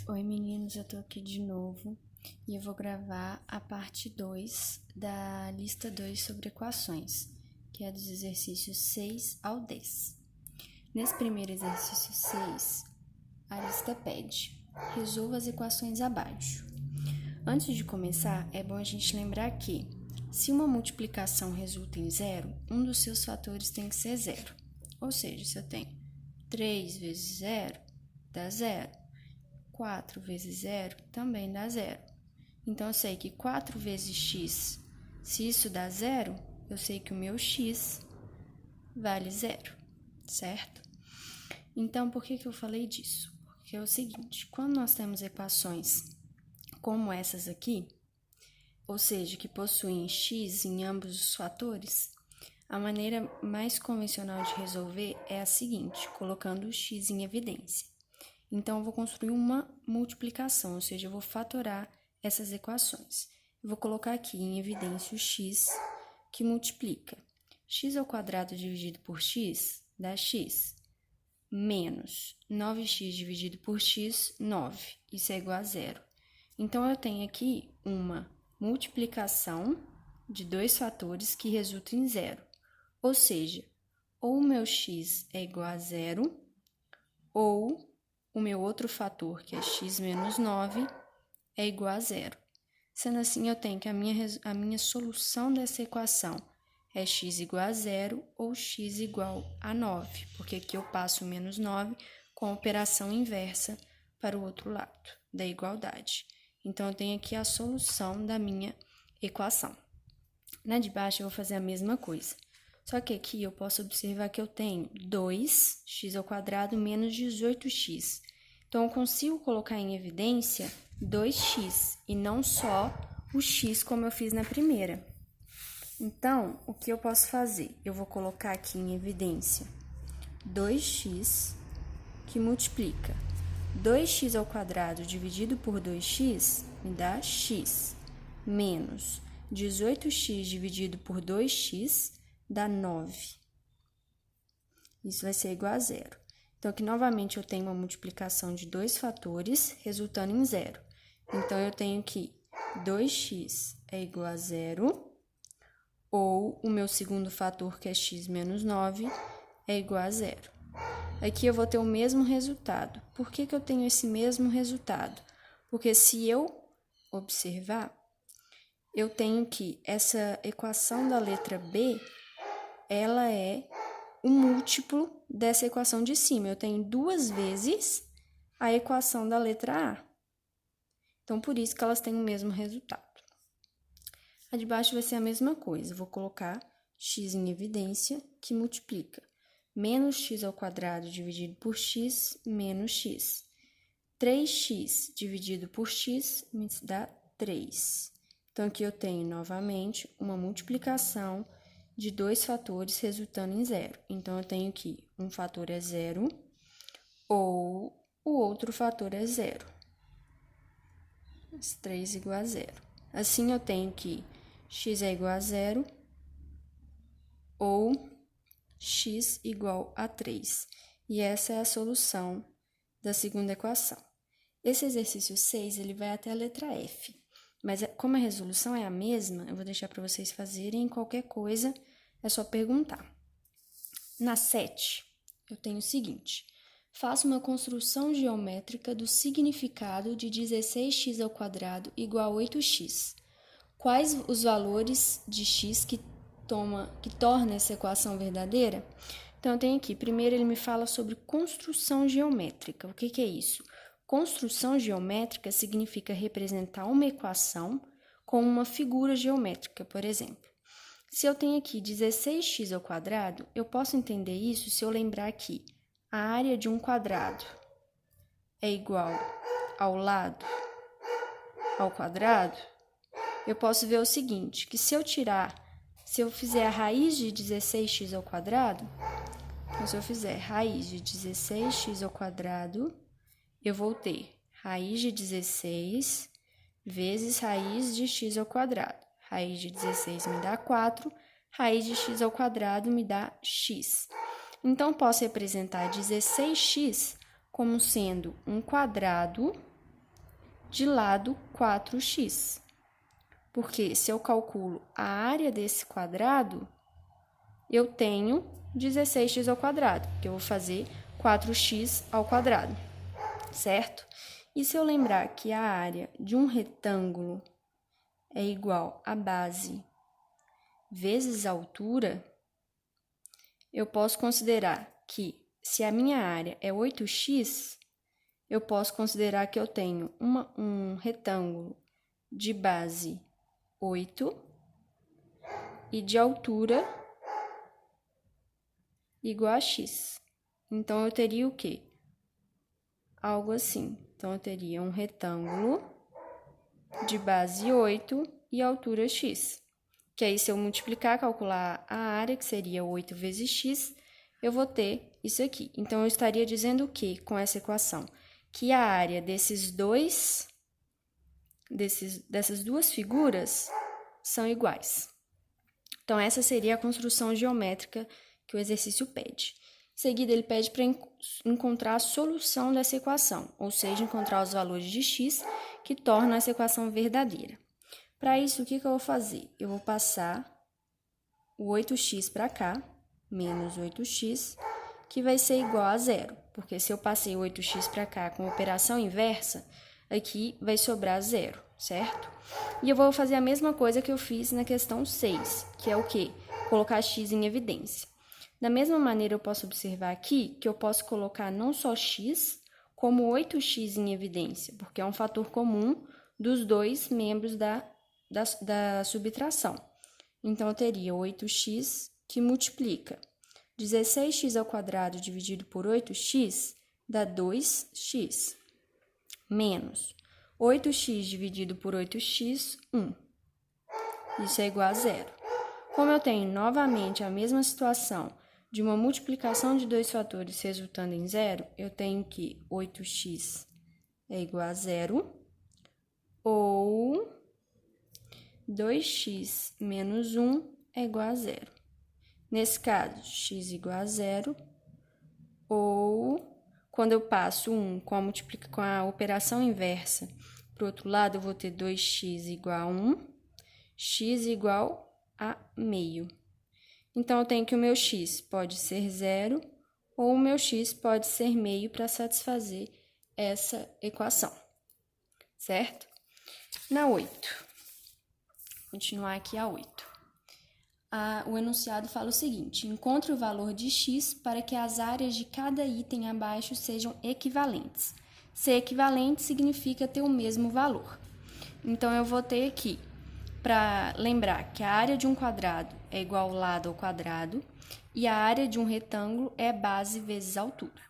Oi meninos, eu tô aqui de novo e eu vou gravar a parte 2 da lista 2 sobre equações, que é dos exercícios 6 ao 10. Nesse primeiro exercício 6, a lista pede: resolva as equações abaixo. Antes de começar, é bom a gente lembrar que, se uma multiplicação resulta em zero, um dos seus fatores tem que ser zero. Ou seja, se eu tenho 3 vezes zero, dá zero. 4 vezes zero também dá zero. Então, eu sei que 4 vezes x, se isso dá zero, eu sei que o meu x vale zero, certo? Então, por que eu falei disso? Porque é o seguinte, quando nós temos equações como essas aqui, ou seja, que possuem x em ambos os fatores, a maneira mais convencional de resolver é a seguinte, colocando o x em evidência. Então, eu vou construir uma multiplicação, ou seja, eu vou fatorar essas equações. Eu vou colocar aqui em evidência o x, que multiplica x ao quadrado dividido por x, dá x, menos 9x dividido por x, 9. Isso é igual a zero. Então, eu tenho aqui uma multiplicação de dois fatores que resultam em zero. Ou seja, ou o meu x é igual a zero, ou o meu outro fator, que é x menos 9, é igual a zero. Sendo assim, eu tenho que a minha solução dessa equação é x igual a zero ou x igual a 9, porque aqui eu passo o menos 9 com a operação inversa para o outro lado da igualdade. Então, eu tenho aqui a solução da minha equação. Na de baixo, eu vou fazer a mesma coisa. Só que aqui eu posso observar que eu tenho 2x ao quadrado menos 18x. Então, eu consigo colocar em evidência 2x e não só o x como eu fiz na primeira. Então, o que eu posso fazer? Eu vou colocar aqui em evidência 2x que multiplica 2x ao quadrado dividido por 2x me dá x, menos 18x dividido por 2x dá 9. Isso vai ser igual a zero. Então, aqui novamente eu tenho uma multiplicação de dois fatores, resultando em zero. Então, eu tenho que 2x é igual a zero, ou o meu segundo fator, que é x menos 9, é igual a zero. Aqui eu vou ter o mesmo resultado. Por que eu tenho esse mesmo resultado? Porque se eu observar, eu tenho que essa equação da letra B, ela é o múltiplo dessa equação de cima. Eu tenho duas vezes a equação da letra A. Então, por isso que elas têm o mesmo resultado. A de baixo vai ser a mesma coisa. Eu vou colocar x em evidência, que multiplica menos x ao quadrado dividido por x, menos x. 3x dividido por x me dá 3. Então, aqui eu tenho, novamente, uma multiplicação de dois fatores resultando em zero. Então, eu tenho que um fator é zero ou o outro fator é zero. 3 igual a zero. Assim, eu tenho que x é igual a zero ou x igual a 3. E essa é a solução da segunda equação. Esse exercício 6, ele vai até a letra F. Mas como a resolução é a mesma, eu vou deixar para vocês fazerem qualquer coisa, é só perguntar. Na 7, eu tenho o seguinte: faça uma construção geométrica do significado de 16x ao quadrado igual a 8x. Quais os valores de x que torna essa equação verdadeira? Então, eu tenho aqui, primeiro ele me fala sobre construção geométrica. O que é isso? Construção geométrica significa representar uma equação com uma figura geométrica, por exemplo. Se eu tenho aqui 16x ao quadrado, eu posso entender isso se eu lembrar que a área de um quadrado é igual ao lado ao quadrado. Eu posso ver o seguinte, que se eu fizer a raiz de 16x ao quadrado, então se eu fizer raiz de 16x ao quadrado, eu vou ter raiz de 16 vezes raiz de x ao quadrado. Raiz de 16 me dá 4, raiz de x ao quadrado me dá x. Então, posso representar 16x como sendo um quadrado de lado 4x. Porque se eu calculo a área desse quadrado, eu tenho 16x ao quadrado, que eu vou fazer 4x ao quadrado, certo? E se eu lembrar que a área de um retângulo é igual a base vezes a altura, eu posso considerar que, se a minha área é 8x, eu posso considerar que eu tenho um retângulo de base 8 e de altura igual a x. Então, eu teria o quê? Algo assim. Então, eu teria um retângulo de base 8 e altura x. Que aí, se eu multiplicar, calcular a área, que seria 8 vezes x, eu vou ter isso aqui. Então, eu estaria dizendo o quê com essa equação? Que a área dessas duas figuras são iguais. Então, essa seria a construção geométrica que o exercício pede. Em seguida, ele pede para encontrar a solução dessa equação, ou seja, encontrar os valores de x que tornam essa equação verdadeira. Para isso, o que eu vou fazer? Eu vou passar o 8x para cá, menos 8x, que vai ser igual a zero, porque se eu passei o 8x para cá com operação inversa, aqui vai sobrar zero, certo? E eu vou fazer a mesma coisa que eu fiz na questão 6, que é o quê? Colocar x em evidência. Da mesma maneira, eu posso observar aqui que eu posso colocar não só x, como 8x em evidência, porque é um fator comum dos dois membros da subtração. Então, eu teria 8x que multiplica 16x ao quadrado dividido por 8x dá 2x, menos 8x dividido por 8x, 1. Isso é igual a zero. Como eu tenho novamente a mesma situação de uma multiplicação de dois fatores resultando em zero, eu tenho que 8x é igual a zero, ou 2x menos 1 é igual a zero. Nesse caso, x igual a zero, ou quando eu passo 1 com a operação inversa para o outro lado, eu vou ter 2x igual a 1, x igual a meio. Então, eu tenho que o meu x pode ser zero, ou o meu x pode ser meio para satisfazer essa equação, certo? Na 8, continuar aqui a 8. O enunciado fala o seguinte: encontre o valor de x para que as áreas de cada item abaixo sejam equivalentes. Ser equivalente significa ter o mesmo valor. Então, eu vou ter aqui, para lembrar que a área de um quadrado é igual ao lado ao quadrado e a área de um retângulo é base vezes altura.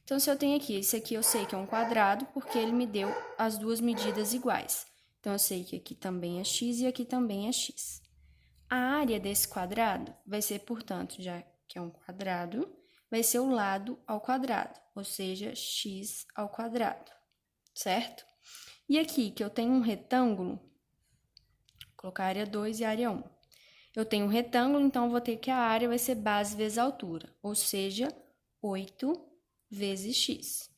Então, se eu tenho aqui, esse aqui eu sei que é um quadrado porque ele me deu as duas medidas iguais. Então, eu sei que aqui também é x e aqui também é x. A área desse quadrado vai ser, portanto, já que é um quadrado, vai ser o lado ao quadrado, ou seja, x ao quadrado, certo? E aqui, que eu tenho um retângulo, vou colocar a área 2 e a área 1. Eu tenho um retângulo, então eu vou ter que a área vai ser base vezes altura, ou seja, 8 vezes x,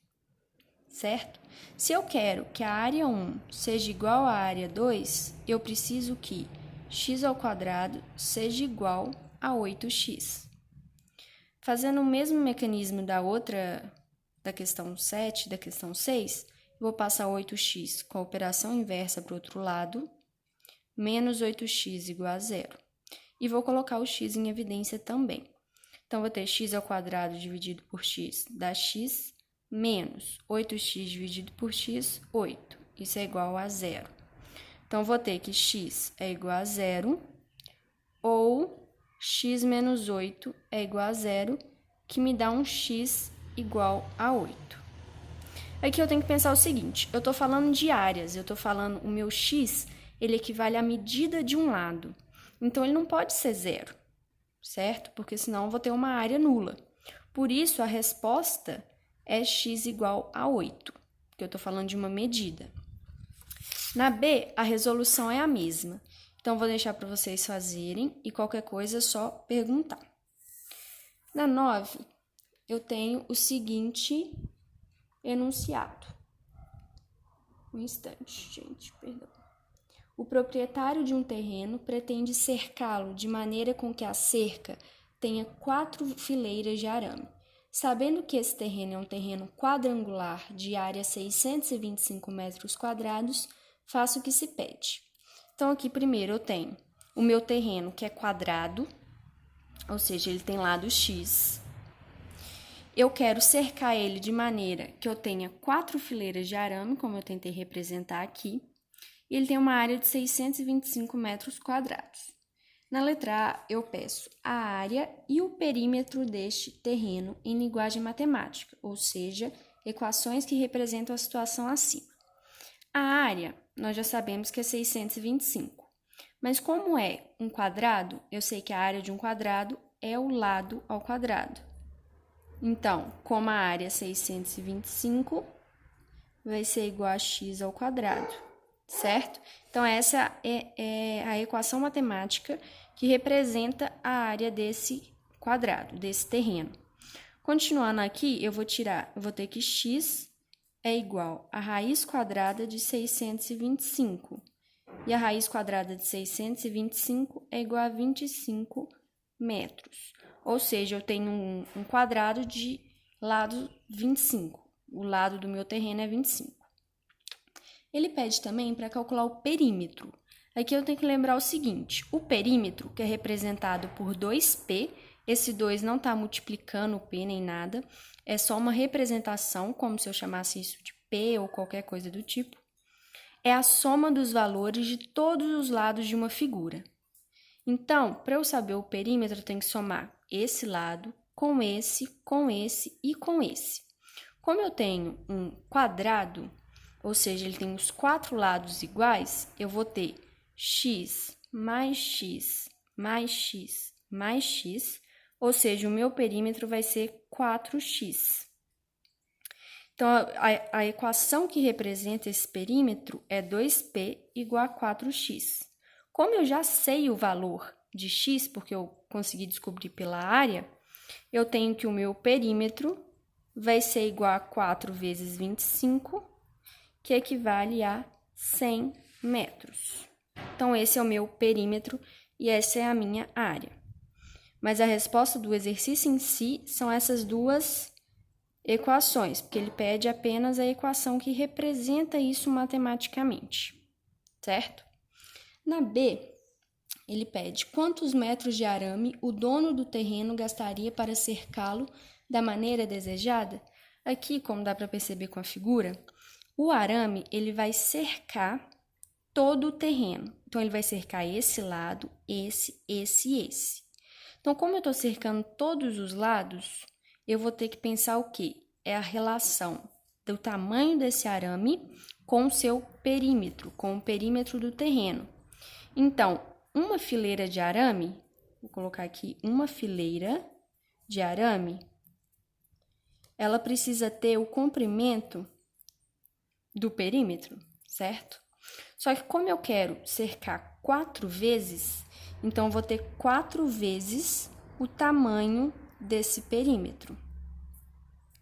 certo? Se eu quero que a área 1 seja igual à área 2, eu preciso que x ao quadrado seja igual a 8x. Fazendo o mesmo mecanismo da questão 7, da questão 6, eu vou passar 8x com a operação inversa para o outro lado, menos 8x igual a zero. E vou colocar o x em evidência também. Então, vou ter x ao quadrado dividido por x dá x, menos 8x dividido por x, 8. Isso é igual a zero. Então, vou ter que x é igual a zero, ou x menos 8 é igual a zero, que me dá um x igual a 8. Aqui eu tenho que pensar o seguinte, eu estou falando de áreas, eu estou falando o meu x, ele equivale à medida de um lado. Então, ele não pode ser zero, certo? Porque senão eu vou ter uma área nula. Por isso, a resposta é x igual a 8, porque eu estou falando de uma medida. Na B, a resolução é a mesma. Então, vou deixar para vocês fazerem e qualquer coisa é só perguntar. Na 9, eu tenho o seguinte enunciado. Um instante, gente, perdão. O proprietário de um terreno pretende cercá-lo de maneira com que a cerca tenha 4 fileiras de arame. Sabendo que esse terreno é um terreno quadrangular de área 625 metros quadrados, faço o que se pede. Então, aqui primeiro eu tenho o meu terreno que é quadrado, ou seja, ele tem lado X. Eu quero cercar ele de maneira que eu tenha 4 fileiras de arame, como eu tentei representar aqui, e ele tem uma área de 625 metros quadrados. Na letra A, eu peço a área e o perímetro deste terreno em linguagem matemática, ou seja, equações que representam a situação acima. A área, nós já sabemos que é 625, mas como é um quadrado, eu sei que a área de um quadrado é o lado ao quadrado. Então, como a área é 625, vai ser igual a x ao quadrado, certo? Então, essa é a equação matemática que representa a área desse quadrado, desse terreno. Continuando aqui, eu vou ter que x é igual a raiz quadrada de 625. E a raiz quadrada de 625 é igual a 25 metros. Ou seja, eu tenho um quadrado de lado 25. O lado do meu terreno é 25. Ele pede também para calcular o perímetro. Aqui eu tenho que lembrar o seguinte: o perímetro, que é representado por 2P, esse 2 não está multiplicando o P nem nada, é só uma representação, como se eu chamasse isso de P ou qualquer coisa do tipo, é a soma dos valores de todos os lados de uma figura. Então, para eu saber o perímetro, eu tenho que somar esse lado com esse e com esse. Como eu tenho um quadrado, ou seja, ele tem os 4 lados iguais, eu vou ter x mais x mais x mais x, ou seja, o meu perímetro vai ser 4x. Então, a equação que representa esse perímetro é 2p igual a 4x. Como eu já sei o valor de x, porque eu consegui descobrir pela área, eu tenho que o meu perímetro vai ser igual a 4 vezes 25, que equivale a 100 metros. Então, esse é o meu perímetro e essa é a minha área. Mas a resposta do exercício em si são essas duas equações, porque ele pede apenas a equação que representa isso matematicamente, certo? Na B, ele pede quantos metros de arame o dono do terreno gastaria para cercá-lo da maneira desejada. Aqui, como dá para perceber com a figura, o arame ele vai cercar todo o terreno. Então, ele vai cercar esse lado, esse e esse. Então, como eu estou cercando todos os lados, eu vou ter que pensar o quê? É a relação do tamanho desse arame com o seu perímetro, com o perímetro do terreno. Então, uma fileira de arame, vou colocar aqui uma fileira de arame, ela precisa ter o comprimento do perímetro, certo? Só que como eu quero cercar 4 vezes, então vou ter 4 vezes o tamanho desse perímetro,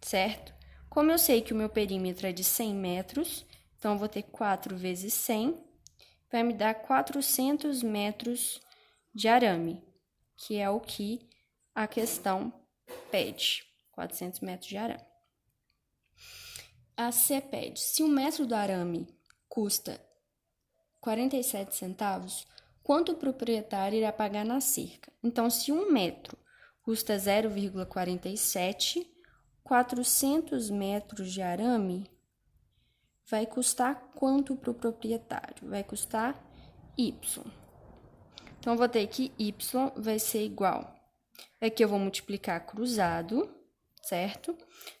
certo? Como eu sei que o meu perímetro é de 100 metros, então eu vou ter 4 vezes 100, vai me dar 400 metros de arame, que é o que a questão pede, 400 metros de arame. A C pede, se um metro do arame custa 47 centavos, quanto o proprietário irá pagar na cerca? Então, se um metro custa 0,47, 400 metros de arame vai custar quanto para o proprietário? Vai custar Y. Então, eu vou ter que Y vai ser igual. Aqui eu vou multiplicar cruzado, certo?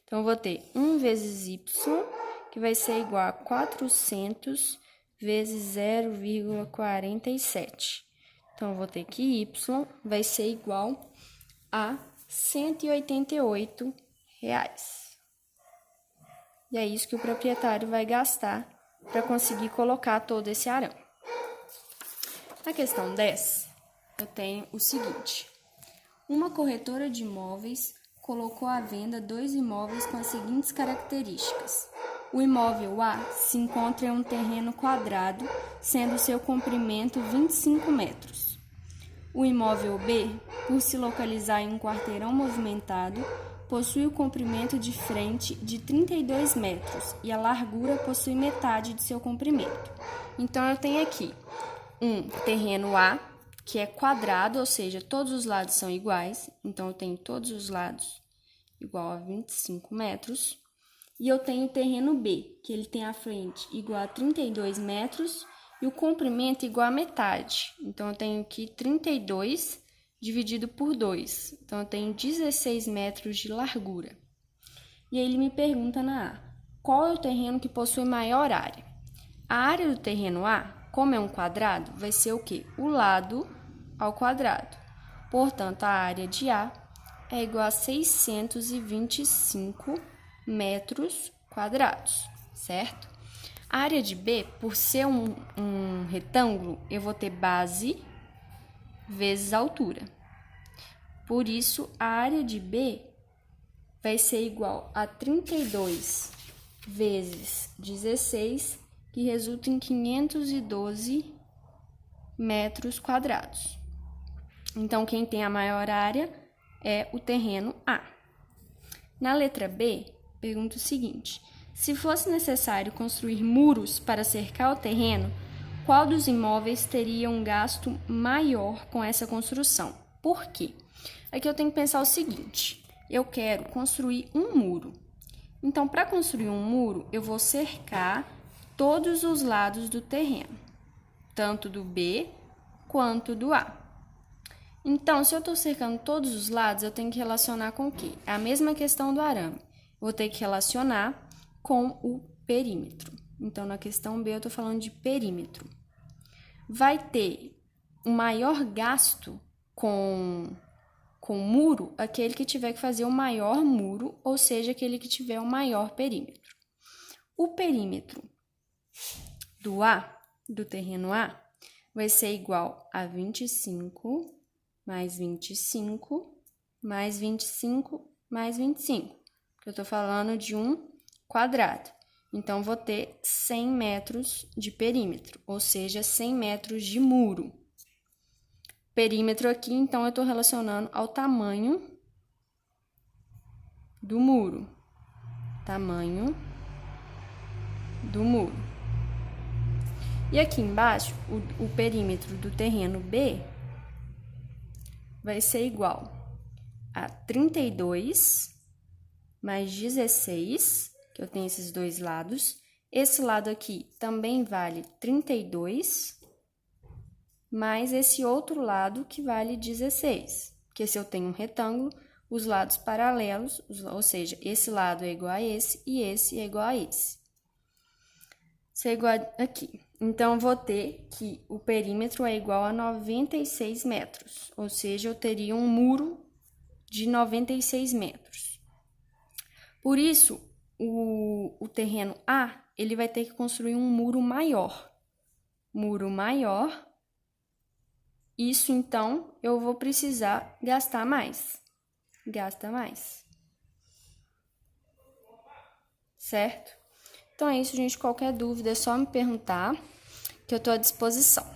Então, eu vou ter 1 vezes Y, que vai ser igual a 400 vezes 0,47. Então, eu vou ter que Y vai ser igual a R$ 188. E é isso que o proprietário vai gastar para conseguir colocar todo esse arame. Na questão 10, eu tenho o seguinte. Uma corretora de imóveis colocou à venda 2 imóveis com as seguintes características. O imóvel A se encontra em um terreno quadrado, sendo seu comprimento 25 metros. O imóvel B, por se localizar em um quarteirão movimentado, possui o comprimento de frente de 32 metros e a largura possui metade de seu comprimento. Então, eu tenho aqui um terreno A, que é quadrado, ou seja, todos os lados são iguais. Então, eu tenho todos os lados igual a 25 metros. E eu tenho o terreno B, que ele tem a frente igual a 32 metros e o comprimento igual a metade. Então, eu tenho aqui 32 dividido por 2. Então, eu tenho 16 metros de largura. E aí ele me pergunta na A, qual é o terreno que possui maior área? A área do terreno A, como é um quadrado, vai ser o quê? O lado ao quadrado. Portanto, a área de A é igual a 625 metros quadrados, certo? A área de B, por ser um retângulo, eu vou ter base vezes altura. Por isso, a área de B vai ser igual a 32 vezes 16, que resulta em 512 metros quadrados. Então, quem tem a maior área é o terreno A. Na letra B, pergunta o seguinte: se fosse necessário construir muros para cercar o terreno, qual dos imóveis teria um gasto maior com essa construção? Por quê? Aqui eu tenho que pensar o seguinte: eu quero construir um muro. Então, para construir um muro, eu vou cercar todos os lados do terreno, tanto do B quanto do A. Então, se eu estou cercando todos os lados, eu tenho que relacionar com o quê? É a mesma questão do arame. Vou ter que relacionar com o perímetro. Então, na questão B, eu estou falando de perímetro. Vai ter o maior gasto com muro aquele que tiver que fazer o maior muro, ou seja, aquele que tiver o maior perímetro. O perímetro do A, do terreno A, vai ser igual a 25 mais 25 mais 25 mais 25. Eu estou falando de um quadrado. Então, vou ter 100 metros de perímetro, ou seja, 100 metros de muro. Perímetro aqui, então, eu estou relacionando ao tamanho do muro. Tamanho do muro. E aqui embaixo, o perímetro do terreno B vai ser igual a 32 mais 16, que eu tenho esses dois lados. Esse lado aqui também vale 32, mais esse outro lado que vale 16. Porque se eu tenho um retângulo, os lados paralelos, ou seja, esse lado é igual a esse e esse é igual a esse. Isso é igual aqui. Então, vou ter que o perímetro é igual a 96 metros, ou seja, eu teria um muro de 96 metros. Por isso, o terreno A, ele vai ter que construir um muro maior. Muro maior, isso, então, eu vou precisar gastar mais. Gasta mais. Certo? Então, é isso, gente. Qualquer dúvida é só me perguntar, que eu estou à disposição.